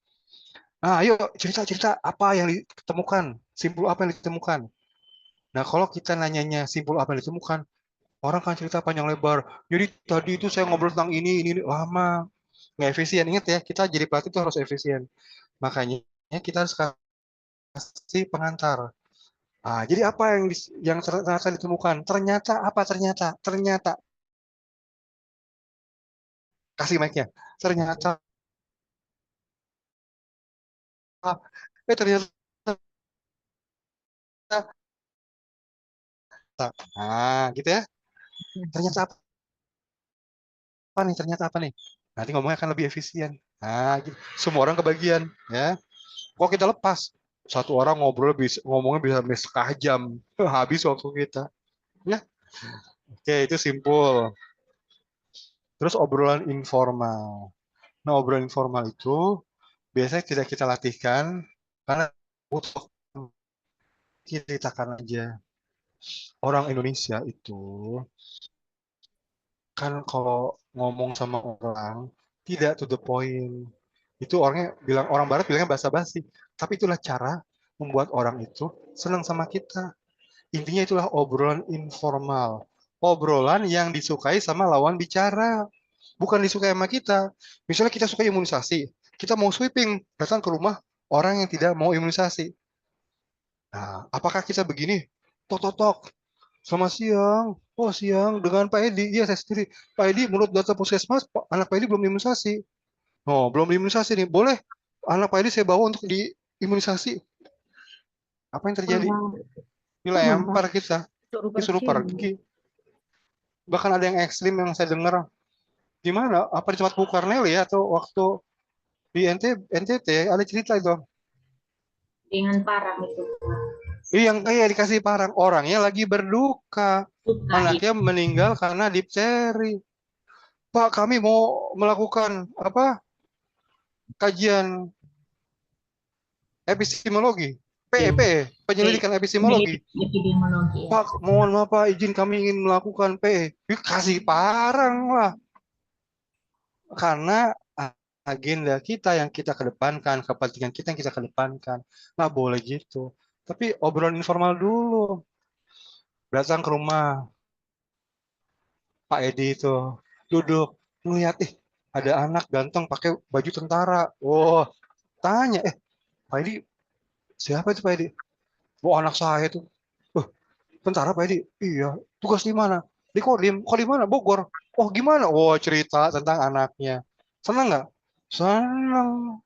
Nah, ayo cerita-cerita apa yang ditemukan, simpul apa yang ditemukan. Nah, kalau kita nanyanya simpul apa yang ditemukan, orang kan cerita panjang lebar. Jadi tadi itu saya ngobrol tentang ini lama, nggak efisien. Ingat ya, kita jadi pelatih itu harus efisien. Makanya kita harus kasih pengantar. Ah, jadi apa yang ternyata ditemukan? Ternyata apa? Ternyata kasih mic-nya. Ternyata ternyata. Ah, gitu ya. Ternyata apa nih? Ternyata apa nih? Nanti ngomongnya akan lebih efisien. Nah, gitu. Semua orang kebagian, ya. Kok kita lepas? Satu orang ngomongnya bisa sampai setengah jam. Habis waktu kita. Ya, oke itu simpul. Terus obrolan informal. Nah, obrolan informal itu biasanya tidak kita latihkan karena butuh ceritakan aja. Orang Indonesia itu kan kalau ngomong sama orang tidak to the point. Itu orangnya bilang orang barat bilangnya basa-basi. Tapi itulah cara membuat orang itu senang sama kita. Intinya itulah obrolan informal. Obrolan yang disukai sama lawan bicara. Bukan disukai sama kita. Misalnya kita suka imunisasi. Kita mau sweeping. Datang ke rumah orang yang tidak mau imunisasi. Nah, apakah kita begini? Tok, tok, tok. Selamat siang. Oh, siang. Dengan Pak Edi. Iya, saya sendiri. Pak Edi, menurut data puskesmas, anak Pak Edi belum imunisasi. Oh, belum imunisasi nih. Boleh anak Pak Edi saya bawa untuk diimunisasi. Apa yang terjadi? Wow. Dilempar kita. Suruh Disuruh pergi. pergi. Bahkan ada yang ekstrim yang saya dengar. Gimana? Apa di tempat Bu Karnel ya? Atau waktu di NTT ada cerita itu. Dengan parang itu. Yang kayak dikasih parang. Orangnya lagi berduka. Suka ya. Anaknya meninggal karena difteri. Pak, kami mau melakukan apa? Kajian epistemologi. PEP, penyelidikan epistemologi. Epidemiologi ya. Pak, mohon maaf Pak, izin kami ingin melakukan PE. Kasih parang lah. Karena agenda kita yang kita kedepankan, kepentingan kita yang kita kedepankan. Nggak boleh gitu. Tapi obrolan informal dulu. Datang ke rumah Pak Edi itu. Duduk. Ngeliat, ada anak ganteng pakai baju tentara. Oh, tanya, Pak Edi, siapa itu Pak Edi? Oh, anak saya itu. Oh, tentara Pak Edi? Iya. Tugas di mana? Di Kodim. Kok di mana? Bogor. Oh, gimana? Oh, cerita tentang anaknya. Senang nggak? Senang.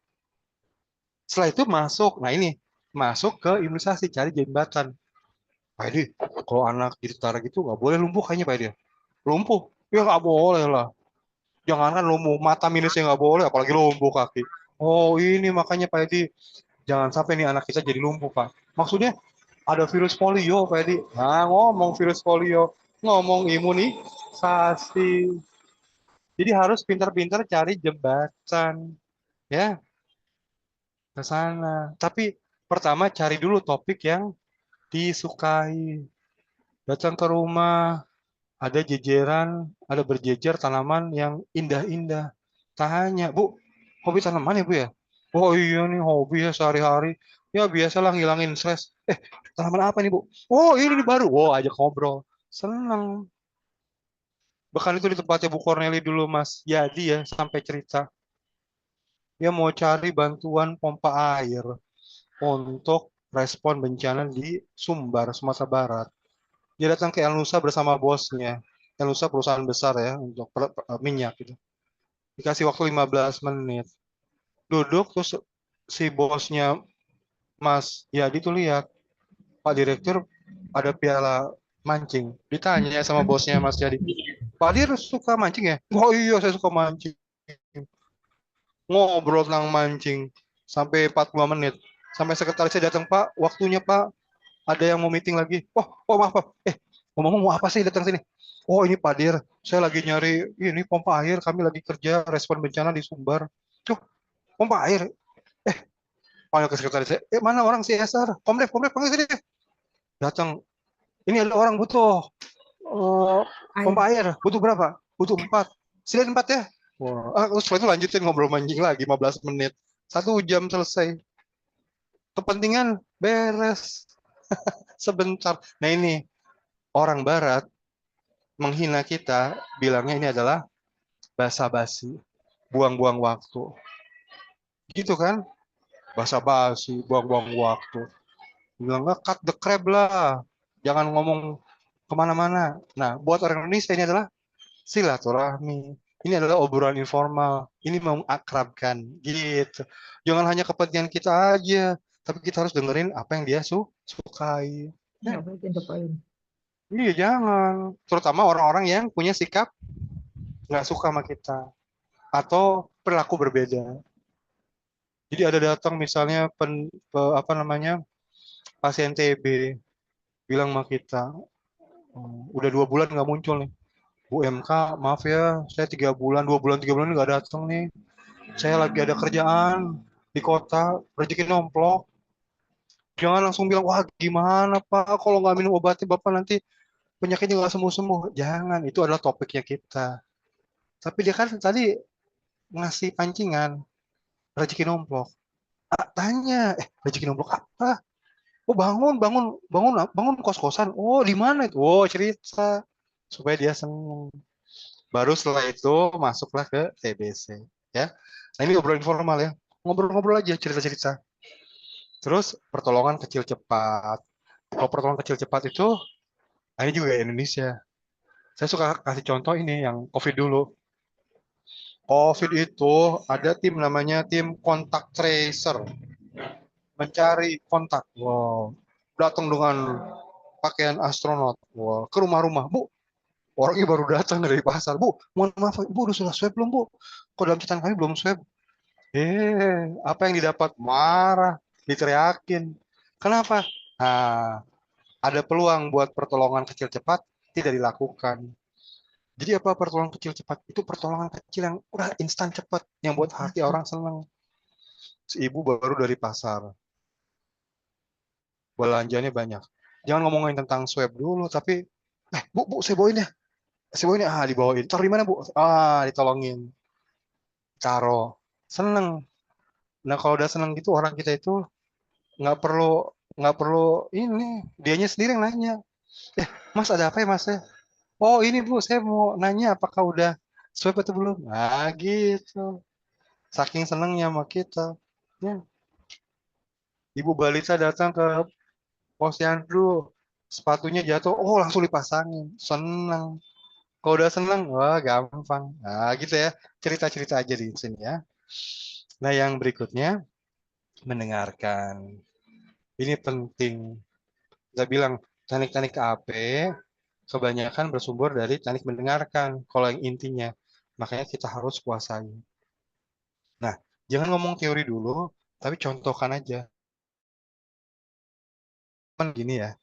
Setelah itu masuk. Nah ini. Masuk ke imunisasi. Cari jembatan. Pak Edi, kalau anak di tentara gitu nggak boleh lumpuh kayaknya Pak Edi. Lumpuh? Ya nggak boleh lah. Jangankan lumpuh. Mata minusnya nggak boleh. Apalagi lumpuh kaki. Oh ini makanya Pak Edi. Jangan sampai nih anak kita jadi lumpuh Pak. Maksudnya Ada virus polio, Pak Edi. Nah, ngomong virus polio, ngomong imunisasi. Jadi harus pintar-pintar cari jembatan, ya, ke sana. Tapi pertama cari dulu topik yang disukai. Datang ke rumah, ada jejeran, ada berjejer tanaman yang indah-indah. Tanya, Bu, hobi tanaman ya, Bu ya? Oh iya nih, hobi ya sehari-hari. Ya biasalah ngilangin stres. Tanaman apa nih, Bu? Oh, ini nih baru. Wow, ajak ngobrol. Seneng. Bahkan itu di tempatnya Bu Corneli dulu, Mas Yadi ya, sampai cerita. Dia mau cari bantuan pompa air untuk respon bencana di Sumbar, Sumatera Barat. Dia datang ke El Nusa bersama bosnya. El Nusa perusahaan besar ya untuk minyak gitu. Dikasih waktu 15 menit. Duduk terus si bosnya Mas Yadi tuh lihat, Pak Direktur ada piala mancing. Ditanya sama bosnya Mas Yadi, Pak Dir suka mancing ya? Oh iya saya suka mancing. Ngobrol tentang mancing sampai 40 menit. Sampai sekretarisnya datang, Pak, waktunya Pak. Ada yang mau meeting lagi. Oh maaf Pak. Ngomong mau apa sih datang sini? Oh ini Pak Dir, saya lagi nyari ini pompa air. Kami lagi kerja respon bencana di Sumbar. Oh, pompa air. Eh, panggil ke sekretaris saya. Mana orang CSR? Komdef, panggil sini. Datang. Ini ada orang butuh pompa air. Butuh berapa? Butuh 4. Sini 4 ya. Wah, terus setelah itu lanjutin ngobrol mancing lagi 15 menit. 1 jam selesai. Kepentingan beres sebentar. Nah ini orang Barat menghina kita, bilangnya ini adalah basa-basi, buang-buang waktu. Gitu kan? Basa-basi, buang-buang waktu. Bilang, cut the crap lah. Jangan ngomong kemana-mana. Nah, buat orang Indonesia ini adalah silaturahmi. Ini adalah obrolan informal. Ini mengakrabkan. Gitu. Jangan hanya kepentingan kita aja. Tapi kita harus dengerin apa yang dia sukai. Ya. Iya, jangan. Terutama orang-orang yang punya sikap nggak suka sama kita. Atau perilaku berbeda. Jadi ada datang misalnya apa namanya pasien TB bilang sama kita, udah 2 bulan nggak muncul nih. Bu MK, maaf ya, saya 3 bulan, 2 bulan, 3 bulan nggak datang nih. Saya lagi ada kerjaan di kota, rezeki nomplok. Jangan langsung bilang, wah gimana Pak, kalau nggak minum obatnya Bapak nanti penyakitnya nggak sembuh-sembuh. Jangan, itu adalah topiknya kita. Tapi dia kan tadi ngasih pancingan, rezeki nomplok. Tanya, rezeki nomplok apa? Oh bangun kos-kosan. Oh di mana itu? Oh cerita supaya dia seneng. Baru setelah itu masuklah ke TBC ya. Nah ini ngobrol informal ya. Ngobrol-ngobrol aja cerita-cerita. Terus pertolongan kecil cepat. Kalau pertolongan kecil cepat itu, nah ini juga Indonesia. Saya suka kasih contoh ini yang COVID dulu. COVID itu ada tim namanya tim kontak tracer, mencari kontak. Wow, datang dengan pakaian astronot. Wah, ke rumah-rumah, Bu. Orangnya baru datang dari pasar. Bu, mohon maaf, Bu, udah sudah swab belum, Bu? Kok dalam catatan kami belum swab? Apa yang didapat? Marah, diteriakin. Kenapa? Nah, ada peluang buat pertolongan kecil cepat tidak dilakukan. Jadi apa pertolongan kecil cepat? Itu pertolongan kecil yang udah instan cepat, yang buat hati orang senang. Si ibu baru dari pasar, belanjanya banyak. Jangan ngomongin tentang swab dulu, tapi, Bu, saya bawain ya. Saya bawain ya, dibawain. Taruh di mana, Bu? Ditolongin. Taruh. Seneng. Nah, kalau udah seneng gitu, orang kita itu nggak perlu nggak perlu ini, dianya sendiri yang nanya. Mas ada apa ya Mas? Oh ini Bu, saya mau nanya apakah udah swab atau belum? Nah gitu. Saking senengnya sama kita. Ya. Ibu balita datang ke posyandu, sepatunya jatuh, oh langsung dipasangin. Seneng. Kalau udah seneng, wah gampang. Nah gitu ya, cerita-cerita aja di sini ya. Nah yang berikutnya, mendengarkan. Ini penting. Saya bilang, teknik-teknik AP kebanyakan bersumber dari teknik mendengarkan. Kalau yang intinya, makanya kita harus kuasai. Nah, jangan ngomong teori dulu, tapi contohkan aja. teman gini ya,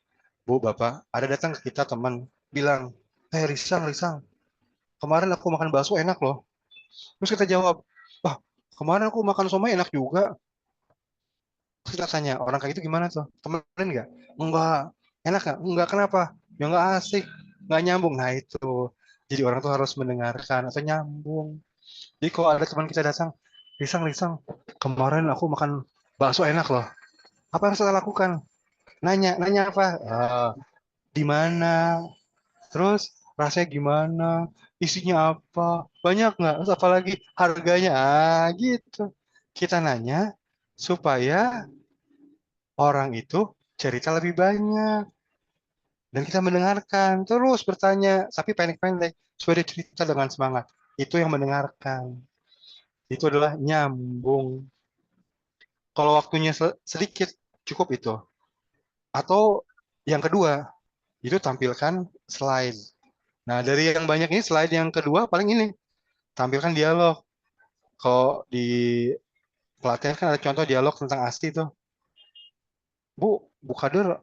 Bu, Bapak, ada datang ke kita teman bilang, Risang, kemarin aku makan bakso enak loh. Terus kita jawab, wah, kemarin aku makan somai enak juga. Terus kita tanya, orang kayak gitu gimana tuh? Temenin nggak? Enggak. Enak nggak? Enggak, kenapa? Ya nggak asik, nggak nyambung. Nah itu. Jadi orang tuh harus mendengarkan atau nyambung. Jadi kalau ada teman kita datang, Risang, kemarin aku makan bakso enak loh. Apa yang harus kita lakukan? Nanya apa? Di mana? Terus rasanya gimana? Isinya apa? Banyak nggak? Terus apalagi harganya? Gitu. Kita nanya supaya orang itu cerita lebih banyak dan kita mendengarkan terus bertanya tapi pendek-pendek supaya dia cerita dengan semangat. Itu yang mendengarkan. Itu adalah nyambung. Kalau waktunya sedikit cukup itu. Atau yang kedua itu tampilkan slide. Nah, dari yang banyak ini slide yang kedua paling ini tampilkan dialog. Kalau di pelatihan kan ada contoh dialog tentang ASTI tuh. Bu Kader,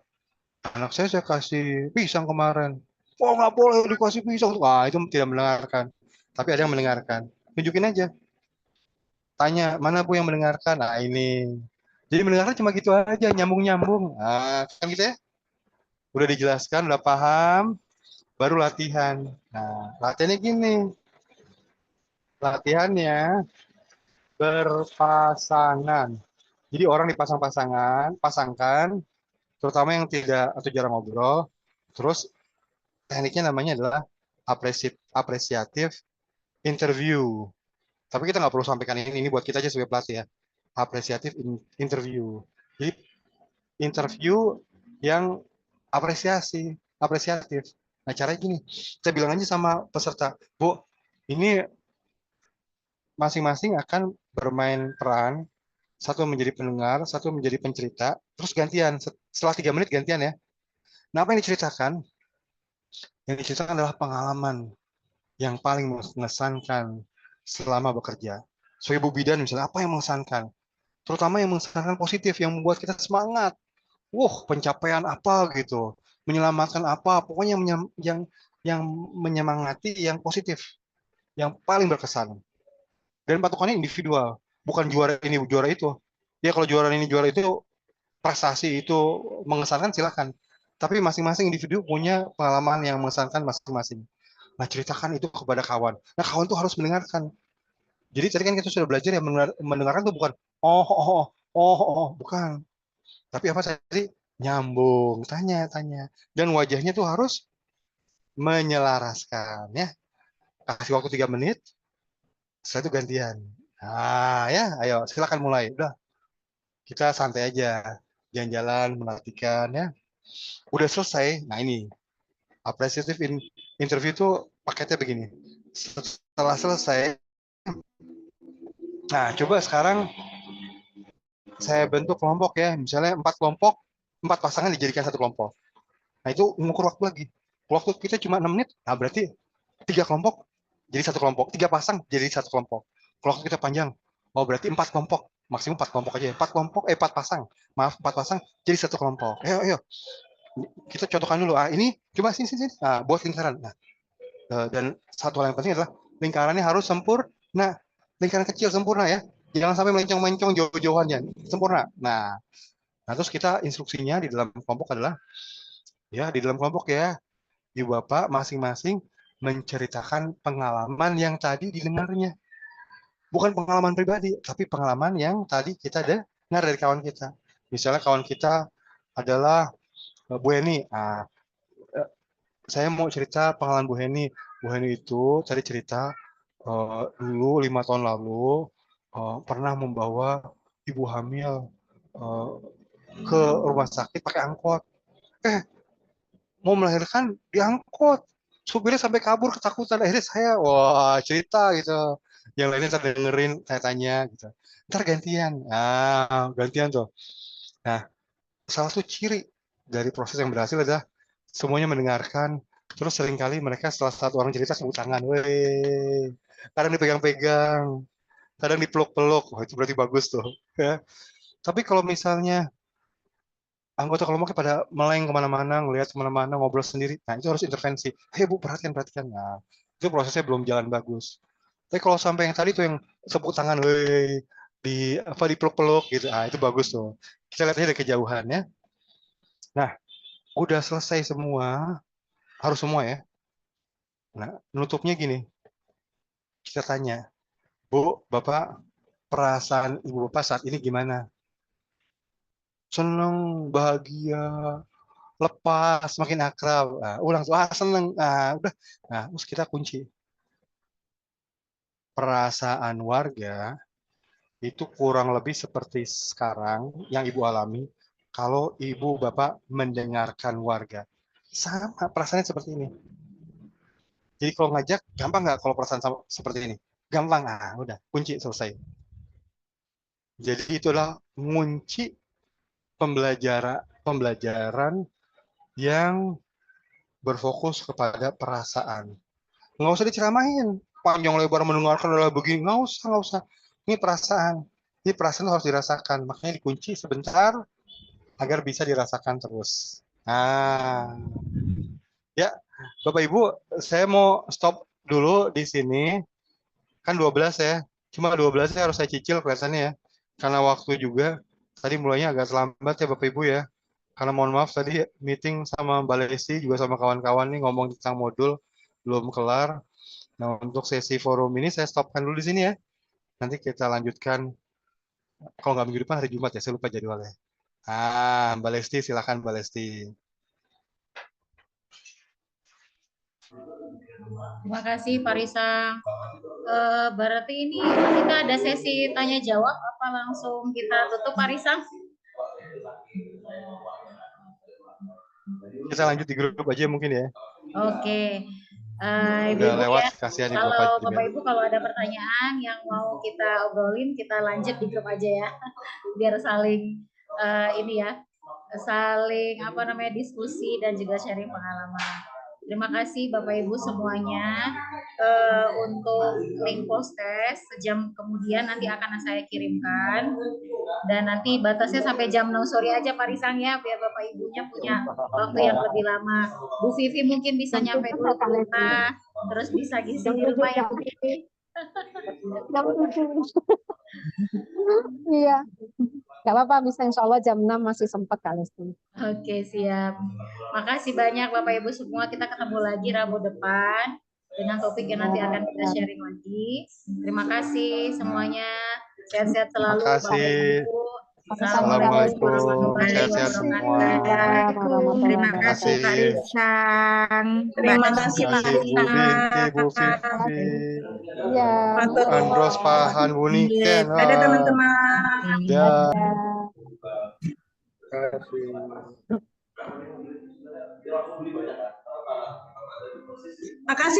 anak saya kasih pisang kemarin. Oh, nggak boleh dikasih pisang. Wah, itu tidak mendengarkan. Tapi ada yang mendengarkan. Tunjukin aja. Tanya, mana Bu yang mendengarkan? Nah, ini. Jadi mendengarkan cuma gitu aja, nyambung-nyambung. Nah, kan gitu ya. Udah dijelaskan, udah paham, baru latihan. Nah, latihannya gini. Latihannya berpasangan. Jadi orang pasangkan, terutama yang tidak atau jarang ngobrol. Terus tekniknya namanya adalah apresiatif interview. Tapi kita nggak perlu sampaikan ini buat kita aja sebagai pelatih ya. Apresiatif interview. Jadi interview yang apresiatif. Nah caranya gini, kita bilang aja sama peserta, Bu, ini masing-masing akan bermain peran, satu menjadi pendengar, satu menjadi pencerita, terus gantian. Setelah 3 menit gantian ya. Nah apa yang diceritakan? Yang diceritakan adalah pengalaman yang paling mengesankan selama bekerja. Sebagai Bu Bidan misalnya, apa yang mengesankan? Terutama yang mengesankan positif, yang membuat kita semangat. Pencapaian apa gitu, menyelamatkan apa, pokoknya yang menyemangati, yang positif, yang paling berkesan. Dan patokannya individual, bukan juara ini juara itu. Ya kalau juara ini juara itu prestasi itu mengesankan silakan. Tapi masing-masing individu punya pengalaman yang mengesankan masing-masing. Nah, ceritakan itu kepada kawan. Nah, kawan tuh harus mendengarkan. Jadi tadi kan kita sudah belajar ya mendengarkan tuh bukan bukan. Tapi apa tadi? Nyambung, tanya. Dan wajahnya tuh harus menyelaraskan ya. Kasih waktu 3 menit, setelah itu gantian. Nah ya, ayo silakan mulai. Udah, kita santai aja. Jalan-jalan, melatihkan ya. Udah selesai. Nah ini, apresiatif interview tuh paketnya begini. Setelah selesai, nah coba sekarang saya bentuk kelompok ya. Misalnya 4 kelompok, 4 pasangan dijadikan satu kelompok. Nah itu mengukur waktu lagi. Waktu kita cuma 6 menit, nah berarti 3 kelompok jadi satu kelompok, 3 pasang jadi satu kelompok. Kalau waktu kita panjang, oh berarti 4 kelompok, maksimum 4 kelompok aja. 4 pasang, maaf 4 pasang jadi satu kelompok. Ayo, kita contohkan dulu. Ini coba sini. Nah, buat lingkaran. Nah, dan satu hal yang penting adalah lingkarannya harus sempurna. Nah, lingkaran kecil sempurna ya. Jangan sampai melencong-melencong jauh-jauhannya. Sempurna. Nah, terus kita instruksinya di dalam kelompok adalah ya di dalam kelompok ya ibu bapak masing-masing menceritakan pengalaman yang tadi didengarnya. Bukan pengalaman pribadi, tapi pengalaman yang tadi kita dengar dari kawan kita. Misalnya kawan kita adalah Bu Heni. Saya mau cerita pengalaman Bu Heni. Bu Heni itu tadi cerita dulu 5 tahun lalu pernah membawa ibu hamil uh, ke rumah sakit pakai angkot. Eh, mau melahirkan diangkut, supirnya sampai kabur ketakutan. Akhirnya saya cerita gitu, yang lainnya ntar dengerin saya tanya gitu, ntar gantian tuh. Nah, salah satu ciri dari proses yang berhasil adalah semuanya mendengarkan. Terus seringkali mereka setelah satu orang cerita sebut tangan, weh, kadang dipegang-pegang, kadang dipeluk-peluk. Wah itu berarti bagus tuh ya. Tapi kalau misalnya anggota kelompoknya pada meleng kemana-mana, ngelihat kemana-mana, ngobrol sendiri. Nah, itu harus intervensi. Hei Bu, perhatian, perhatian. Nah, itu prosesnya belum jalan bagus. Tapi kalau sampai yang tadi tuh yang tepuk tangan, weh, di apa dipeluk-peluk gitu, itu bagus tuh. Kita lihat aja dari kejauhan ya. Nah, udah selesai semua, harus semua ya. Nah, nutupnya gini, kita tanya, Bu, Bapak, perasaan Ibu Bapak saat ini gimana? Seneng, bahagia, lepas, makin akrab. Nah, ulang tuh, seneng. Nah, udah. Nah, terus kita kunci. Perasaan warga itu kurang lebih seperti sekarang yang Ibu alami kalau Ibu Bapak mendengarkan warga. Sama perasaannya seperti ini. Jadi kalau ngajak, gampang nggak kalau perasaan seperti ini? Gampang. Udah. Kunci, selesai. Jadi itulah kunci pembelajaran yang berfokus kepada perasaan. Nggak usah diceramahin. Panjang lebar mendengarkan adalah begini. Nggak usah, nggak usah. Ini perasaan. Ini perasaan harus dirasakan. Makanya dikunci sebentar agar bisa dirasakan terus. Nah, ya, Bapak Ibu, saya mau stop dulu di sini. Kan 12 ya. Cuma 12 saya harus saya cicil kelihatannya ya. Karena waktu juga. Tadi mulainya agak terlambat ya Bapak Ibu ya. Karena mohon maaf tadi meeting sama Mbak Lesti juga sama kawan-kawan nih ngomong tentang modul belum kelar. Nah, untuk sesi forum ini saya stopkan dulu di sini ya. Nanti kita lanjutkan kalau nggak minggu depan hari Jumat ya, saya lupa jadwalnya. Mbak Lesti silakan Mbak Lesti. Terima kasih Pak Risang. Berarti ini kita ada sesi tanya jawab apa langsung kita tutup Pak Risang? Kita lanjut di grup aja mungkin ya. Oke. Udah Ibu-ibu lewat ya, kasihan Ibu kalau Bapak Bapak Ibu kalau ada pertanyaan yang mau kita obrolin, kita lanjut di grup aja ya, biar saling ini ya, saling apa namanya diskusi dan juga sharing pengalaman. Terima kasih Bapak Ibu semuanya. Untuk link post test sejam kemudian nanti akan saya kirimkan dan nanti batasnya sampai jam 6 sore aja Pak Risang ya, biar Bapak Ibunya punya waktu yang lebih lama. Bu Vivi mungkin bisa nyampe dulu ke rumah, terus bisa ngisi di rumah ya Bu Vivi. Iya, nggak apa-apa, bisa insya Allah jam 6 masih sempat kali sih. Oke, siap. Makasih banyak Bapak Ibu semua. Kita ketemu lagi Rabu depan dengan topik yang nanti akan kita sharing lagi. Terima kasih semuanya. Sehat-sehat selalu Terima kasih. Bapak Ibu. Assalamualaikum. Sehat-sehat semua. Terima kasih Pak Risang. Terima kasih Pak Bu Binti, Bu Vivi. Ya, Bu Andros, Pahan, Bu Niken. Ada teman-teman. Ya. Makasih.